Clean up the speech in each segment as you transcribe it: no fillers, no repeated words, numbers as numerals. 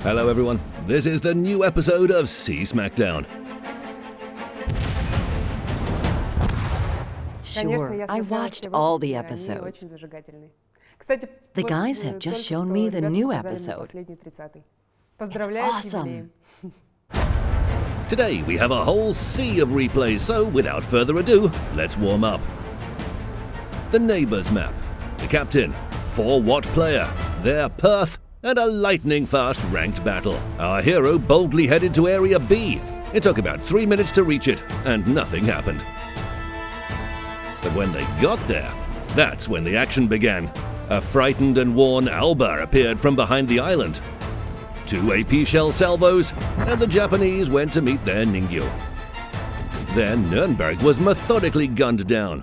Hello everyone, this is the new episode of Sea Smackdown. Sure, I watched all the episodes. The guys have just shown me the new episode. It's awesome. Today we have a whole sea of replays, so without further ado, let's warm up. The neighbours map, the captain, 4-watt player, their Perth, and a lightning-fast ranked battle. Our hero boldly headed to Area B. It took about 3 minutes to reach it, and nothing happened. But when they got there, that's when the action began. A frightened and worn Alba appeared from behind the island. 2 AP shell salvos, and the Japanese went to meet their Ningyo. Then Nürnberg was methodically gunned down.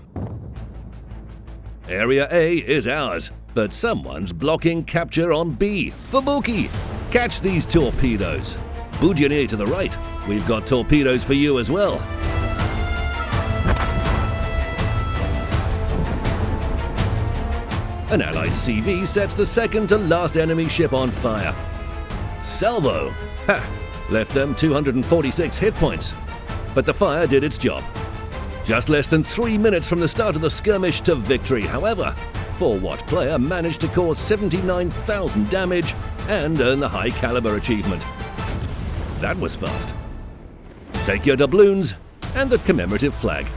Area A is ours, but someone's blocking capture on B. Fubuki! Catch these torpedoes! Budyane to the right, we've got torpedoes for you as well. An allied CV sets the second to last enemy ship on fire. Salvo! Ha! Left them 246 hit points. But the fire did its job. Just less than 3 minutes from the start of the skirmish to victory, however, 4-watt player managed to cause 79,000 damage and earn the high caliber achievement. That was fast. Take your doubloons and the commemorative flag.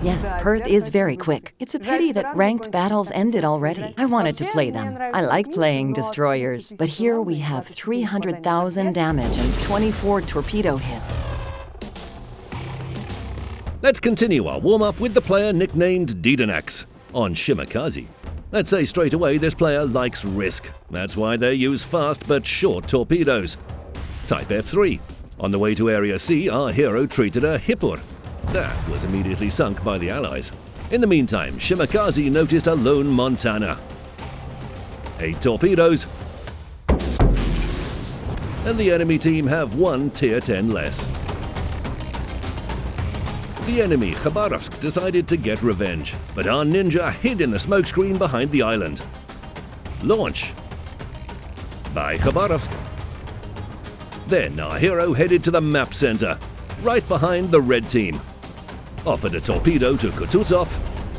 Yes, Perth is very quick. It's a pity that ranked battles ended already. I wanted to play them. I like playing destroyers. But here we have 300,000 damage and 24 torpedo hits. Let's continue our warm-up with the player nicknamed Didenax on Shimakaze. Let's say straight away this player likes risk. That's why they use fast but short torpedoes. Type F3. On the way to Area C, our hero treated a Hippur. That was immediately sunk by the Allies. In the meantime, Shimakaze noticed a lone Montana. 8 torpedoes. And the enemy team have 1 Tier 10 less. The enemy, Khabarovsk, decided to get revenge, but our ninja hid in the smokescreen behind the island. Launch! By Khabarovsk. Then our hero headed to the map center, right behind the red team. Offered a torpedo to Kutuzov,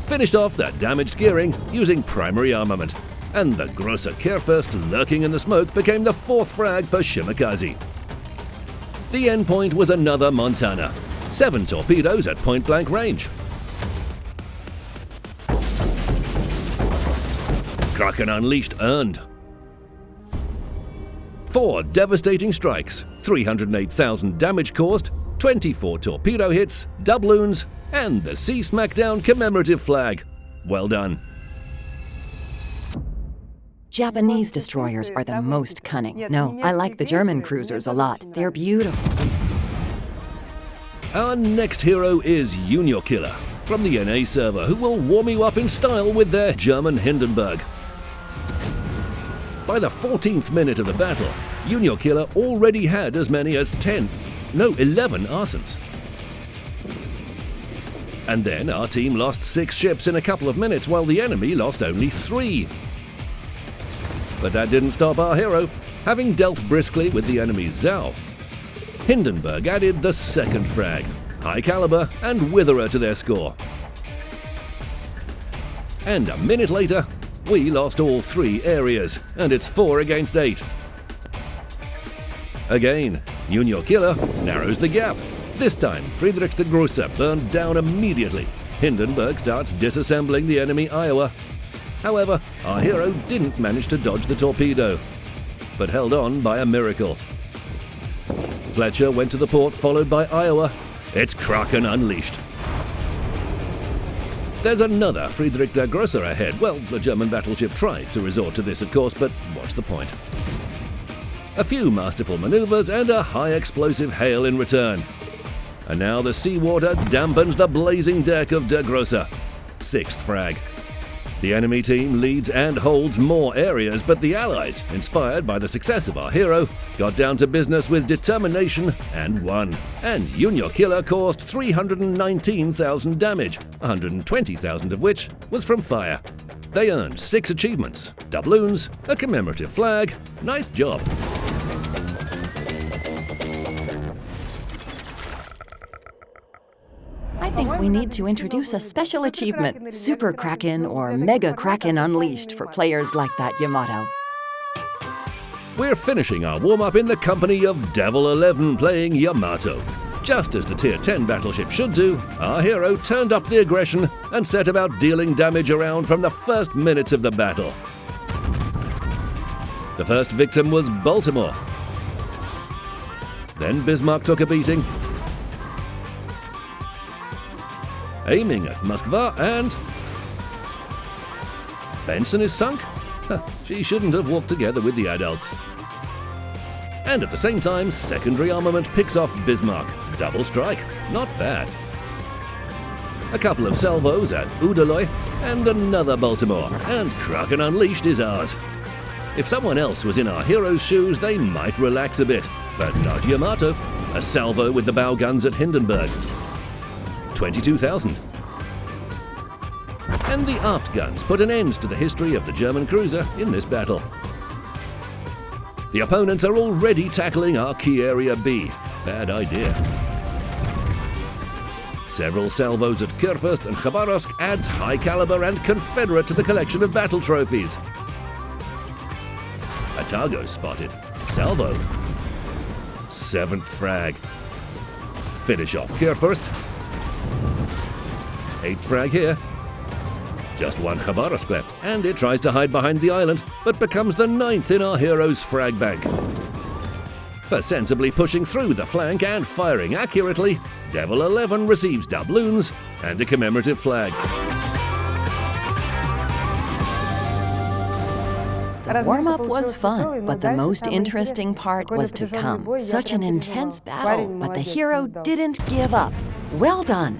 finished off that damaged gearing using primary armament, and the Grosse Kehrfurst lurking in the smoke became the 4th frag for Shimakaze. The endpoint was another Montana, 7 torpedoes at point-blank range. Kraken Unleashed earned. 4 devastating strikes, 308,000 damage caused, 24 torpedo hits, doubloons, and the Sea Smackdown commemorative flag. Well done. Japanese destroyers are the most cunning. No, I like the German cruisers a lot. They're beautiful. Our next hero is Junior Killer from the NA server, who will warm you up in style with their German Hindenburg. By the 14th minute of the battle, Junior Killer already had as many as 11 arsons. And then our team lost 6 ships in a couple of minutes while the enemy lost only 3. But that didn't stop our hero. Having dealt briskly with the enemy's Zhao, Hindenburg added the 2nd frag, high caliber and witherer to their score. And a minute later, we lost all 3 areas, and it's 4 against 8. Again, Junior Killer narrows the gap. This time, Friedrich de Grosse burned down immediately. Hindenburg starts disassembling the enemy Iowa. However, our hero didn't manage to dodge the torpedo, but held on by a miracle. Fletcher went to the port, followed by Iowa. It's Kraken Unleashed. There's another Friedrich der Grosse ahead. Well, the German battleship tried to resort to this, of course, but what's the point? A few masterful maneuvers and a high explosive hail in return. And now the seawater dampens the blazing deck of der Grosse. 6th frag. The enemy team leads and holds more areas, but the Allies, inspired by the success of our hero, got down to business with determination and won. And Junior Killer caused 319,000 damage, 120,000 of which was from fire. They earned 6 achievements, doubloons, a commemorative flag. Nice job. I think we need to introduce a special achievement, Super Kraken or Mega Kraken Unleashed, for players like that Yamato. We're finishing our warm-up in the company of Devil 11 playing Yamato. Just as the Tier 10 battleship should do, our hero turned up the aggression and set about dealing damage around from the first minutes of the battle. The first victim was Baltimore. Then Bismarck took a beating, aiming at Moskva, and Benson is sunk? She shouldn't have walked together with the adults. And at the same time, secondary armament picks off Bismarck. Double strike, not bad. A couple of salvos at Udaloy, and another Baltimore, and Kraken Unleashed is ours. If someone else was in our hero's shoes, they might relax a bit, but not Yamato. A salvo with the bow guns at Hindenburg. 22,000. And the aft guns put an end to the history of the German cruiser in this battle. The opponents are already tackling our key area B. Bad idea. Several salvos at Kurfürst and Khabarovsk adds high caliber and Confederate to the collection of battle trophies. Atago spotted. Salvo. 7th frag. Finish off Kurfürst. 8th frag here. Just one Khabarovsk left, and it tries to hide behind the island, but becomes the 9th in our hero's frag bank. For sensibly pushing through the flank and firing accurately, Devil 11 receives doubloons and a commemorative flag. The warm-up was fun, but the most interesting part was to come. Such an intense battle, but the hero didn't give up. Well done!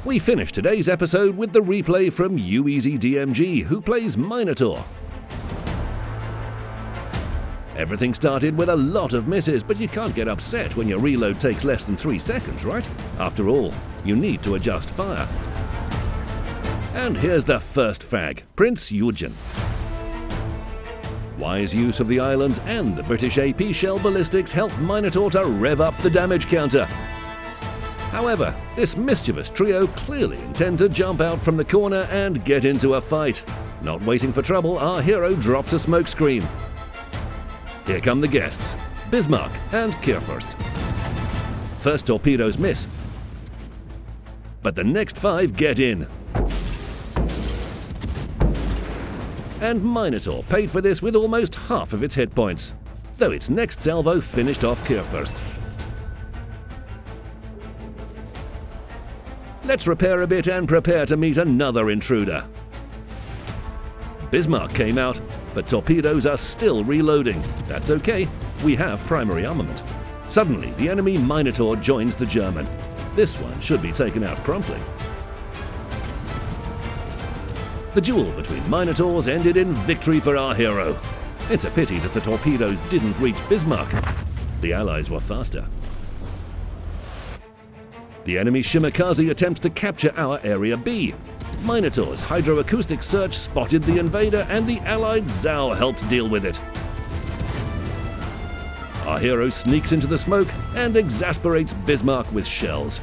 We finish today's episode with the replay from UEZDMG, who plays Minotaur. Everything started with a lot of misses, but you can't get upset when your reload takes less than 3 seconds, right? After all, you need to adjust fire. And here's the first fag, Prince Eugen. Wise use of the islands and the British AP shell ballistics helped Minotaur to rev up the damage counter. However, this mischievous trio clearly intend to jump out from the corner and get into a fight. Not waiting for trouble, our hero drops a smokescreen. Here come the guests, Bismarck and Kurfürst. First torpedoes miss, but the next 5 get in. And Minotaur paid for this with almost half of its hit points, though its next salvo finished off Kurfürst. Let's repair a bit and prepare to meet another intruder. Bismarck came out, but torpedoes are still reloading. That's okay, we have primary armament. Suddenly, the enemy Minotaur joins the German. This one should be taken out promptly. The duel between Minotaurs ended in victory for our hero. It's a pity that the torpedoes didn't reach Bismarck. The Allies were faster. The enemy Shimakaze attempts to capture our Area B. Minotaur's hydroacoustic search spotted the invader, and the allied Zhao helped deal with it. Our hero sneaks into the smoke and exasperates Bismarck with shells.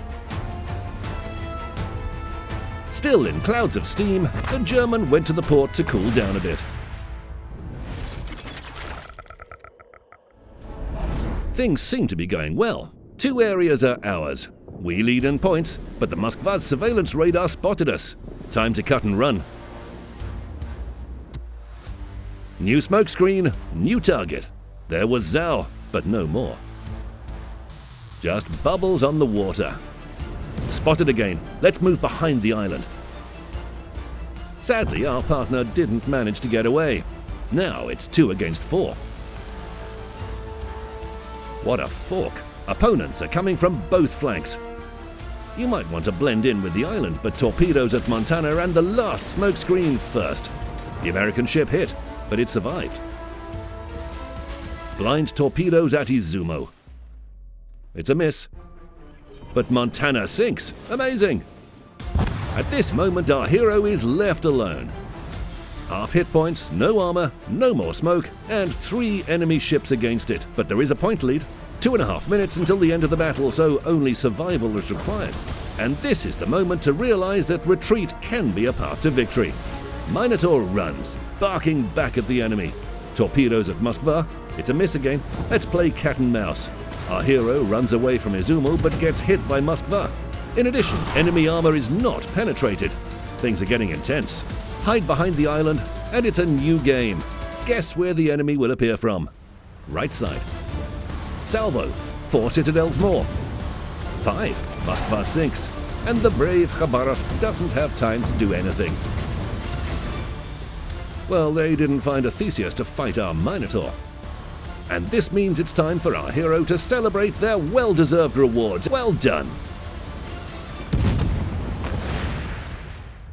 Still in clouds of steam, the German went to the port to cool down a bit. Things seem to be going well. 2 areas are ours. We lead in points, but the Moskva's surveillance radar spotted us. Time to cut and run. New smokescreen, new target. There was Zhao, but no more. Just bubbles on the water. Spotted again. Let's move behind the island. Sadly, our partner didn't manage to get away. Now it's 2 against 4. What a fork. Opponents are coming from both flanks. You might want to blend in with the island, but torpedoes at Montana and the last smoke screen first. The American ship hit, but it survived. Blind torpedoes at Izumo. It's a miss. But Montana sinks. Amazing! At this moment, our hero is left alone. Half hit points, no armor, no more smoke, and 3 enemy ships against it. But there is a point lead. 2.5 minutes until the end of the battle, so only survival is required. And this is the moment to realize that retreat can be a path to victory. Minotaur runs, barking back at the enemy. Torpedoes at Moskva. It's a miss again. Let's play cat and mouse. Our hero runs away from Izumo but gets hit by Moskva. In addition, enemy armor is not penetrated. Things are getting intense. Hide behind the island, and it's a new game. Guess where the enemy will appear from. Right side. Salvo, 4 citadels more. 5, Moskva sinks, and the brave Khabarov doesn't have time to do anything. Well, they didn't find a Theseus to fight our Minotaur. And this means it's time for our hero to celebrate their well-deserved rewards. Well done!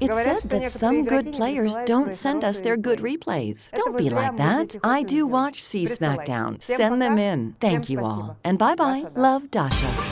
It's said that some good players don't send us their good replays. Don't be like that. I do watch Sea Smackdown. Send them in. Thank you all. And bye-bye. Love, Dasha.